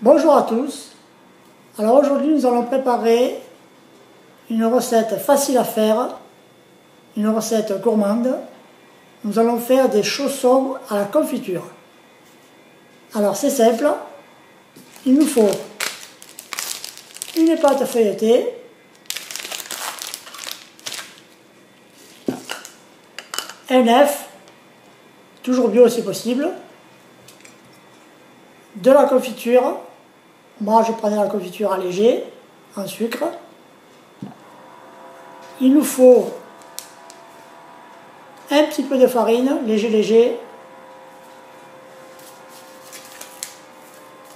Bonjour à tous. Alors aujourd'hui nous allons préparer une recette facile à faire, une recette gourmande. Nous allons faire des chaussons à la confiture. Alors c'est simple, il nous faut une pâte feuilletée, un œuf, toujours bio si possible, de la confiture. Moi, je prenais la confiture allégée, en sucre. Il nous faut un petit peu de farine, léger,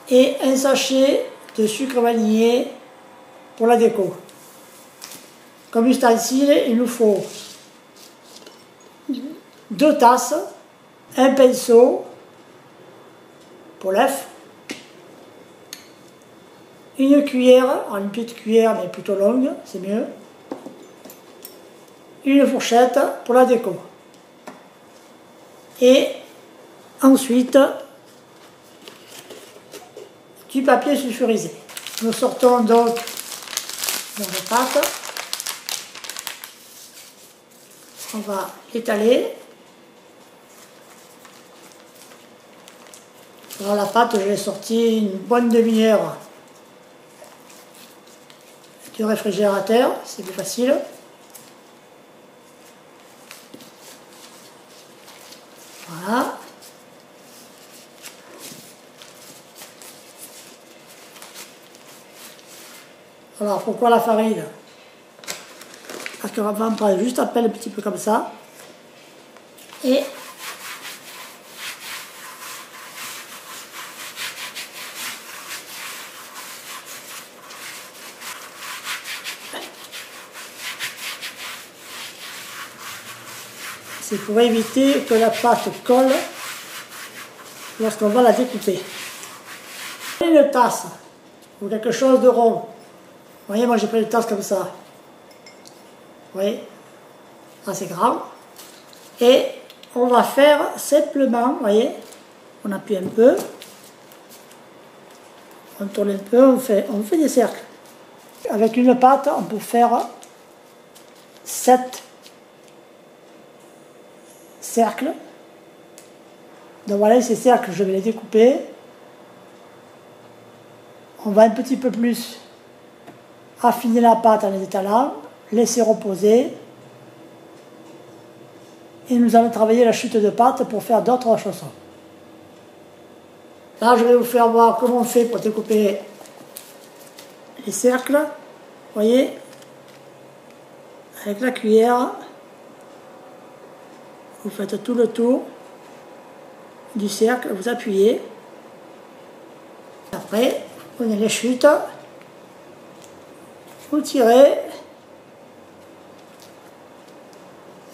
et un sachet de sucre vanillé pour la déco. Comme ustensile, il nous faut 2 tasses, un pinceau pour l'œuf, une cuillère, une petite cuillère mais plutôt longue, c'est mieux, une fourchette pour la déco. Et ensuite, du papier sulfurisé. Nous sortons donc notre pâte. On va l'étaler. Alors la pâte, je l'ai sortie une bonne demi-heure du réfrigérateur, c'est plus facile. Voilà. Alors pourquoi la farine? Parce qu'on va en prendre juste à peine un petit peu comme ça. Et c'est pour éviter que la pâte colle lorsqu'on va la découper. Une tasse ou quelque chose de rond. Vous voyez, moi j'ai pris une tasse comme ça. Vous voyez, assez grand. Et on va faire simplement, vous voyez, on appuie un peu, on tourne un peu, on fait des cercles. Avec une pâte, on peut faire 7 cercles. Donc voilà, ces cercles, je vais les découper. On va un petit peu plus affiner la pâte en les étalant, laisser reposer. Et nous allons travailler la chute de pâte pour faire d'autres chaussons. Là, je vais vous faire voir comment on fait pour découper les cercles. Vous voyez, avec la cuillère, vous faites tout le tour du cercle, vous appuyez. Après, vous prenez les chutes, vous tirez,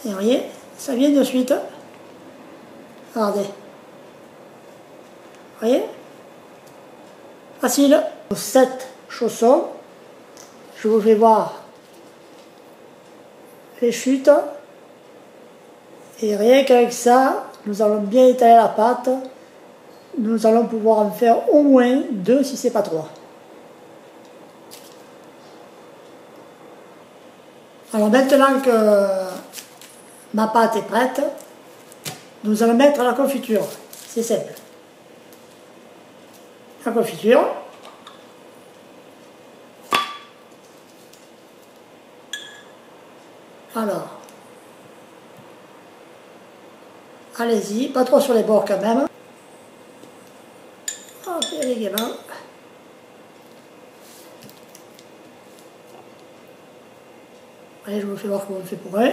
et vous voyez, ça vient de suite. Regardez. Vous voyez? Facile. 7 chaussons. Je vous fais voir les chutes. Et rien qu'avec ça, nous allons bien étaler la pâte. Nous allons pouvoir en faire au moins 2 si ce n'est pas 3. Alors maintenant que ma pâte est prête, nous allons mettre la confiture. C'est simple. La confiture. Alors, allez-y, pas trop sur les bords quand même. Hop, élégamment. Allez, je vous fais voir comment on fait pour eux.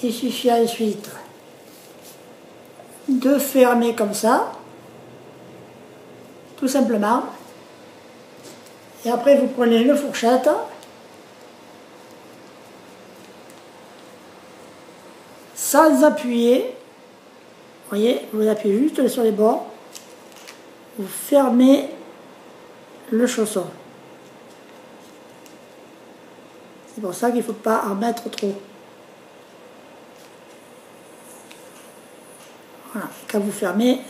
Il suffit ensuite de fermer comme ça, tout simplement. Et après, vous prenez une fourchette. Sans appuyer, vous voyez, vous appuyez juste sur les bords, vous fermez le chausson. C'est pour ça qu'il ne faut pas en mettre trop. Voilà, quand vous fermez,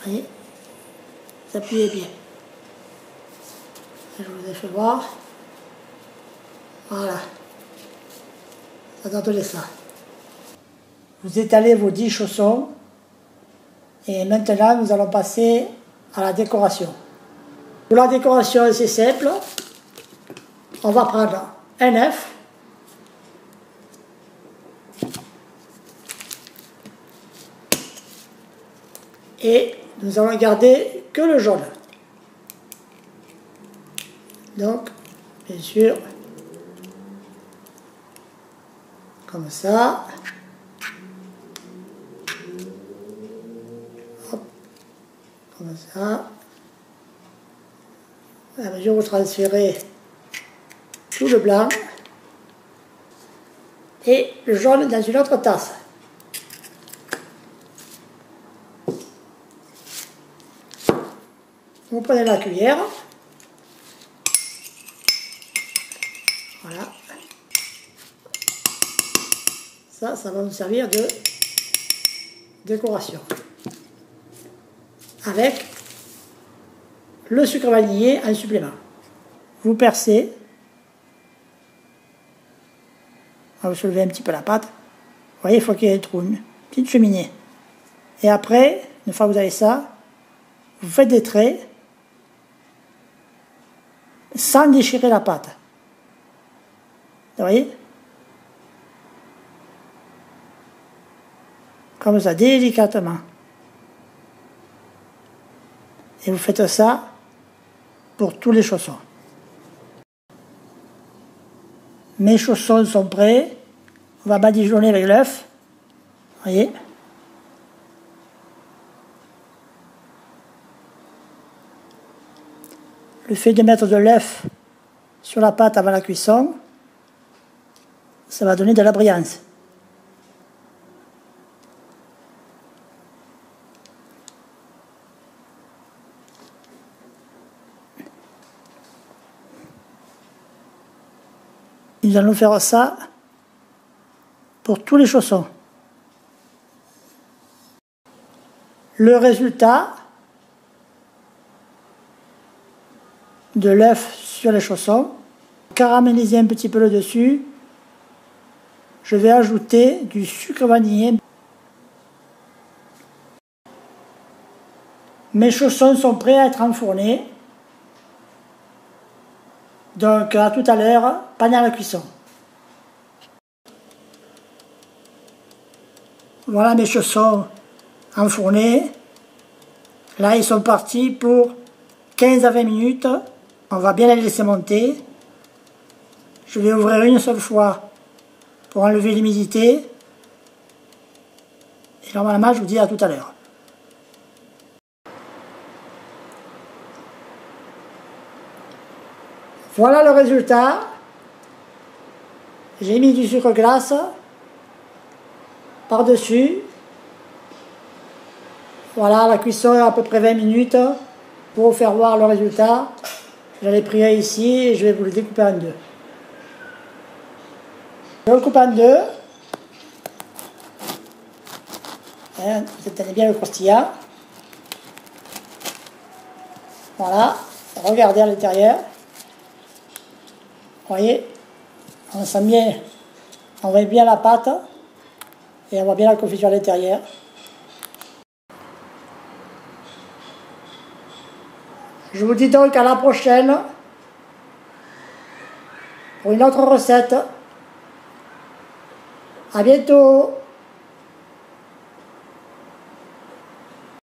voyez, vous appuyez bien. Je vous ai fait voir. Voilà. Ça doit donner ça. Vous étalez vos 10 chaussons. Et maintenant, nous allons passer à la décoration. Pour la décoration, c'est simple. On va prendre un œuf. Et nous allons garder que le jaune. Donc, bien sûr, comme ça. Hop, comme ça. À la mesure où vous transférez tout le blanc et le jaune dans une autre tasse. Vous prenez la cuillère. Voilà. Ça va nous servir de décoration. Avec le sucre vanillé en supplément. Vous percez. Vous soulevez un petit peu la pâte. Vous voyez, il faut qu'il y ait un trou, une petite cheminée. Et après, une fois que vous avez ça, vous faites des traits sans déchirer la pâte. Vous voyez? Comme ça, délicatement. Et vous faites ça pour tous les chaussons. Mes chaussons sont prêts. On va badigeonner avec l'œuf. Vous voyez? Le fait de mettre de l'œuf sur la pâte avant la cuisson, ça va donner de la brillance. Nous allons faire ça pour tous les chaussons. Le résultat de l'œuf sur les chaussons, caraméliser un petit peu le dessus, je vais ajouter du sucre vanillé. Mes chaussons sont prêts à être enfournés. Donc à tout à l'heure, pendant la cuisson. Voilà mes chaussons enfournés. Là, ils sont partis pour 15 à 20 minutes. On va bien les laisser monter. Je vais ouvrir une seule fois pour enlever l'humidité. Et normalement, je vous dis à tout à l'heure. Voilà le résultat. J'ai mis du sucre glace par-dessus. Voilà, la cuisson est à peu près 20 minutes. Pour vous faire voir le résultat, j'en ai pris un ici et je vais vous le découper en deux. Je le coupe en deux. Hein, vous tenez bien le croustillant. Voilà, regardez à l'intérieur. Vous voyez, on sent bien, on voit bien la pâte et on voit bien la confiture à l'intérieur. Je vous dis donc à la prochaine pour une autre recette. À bientôt.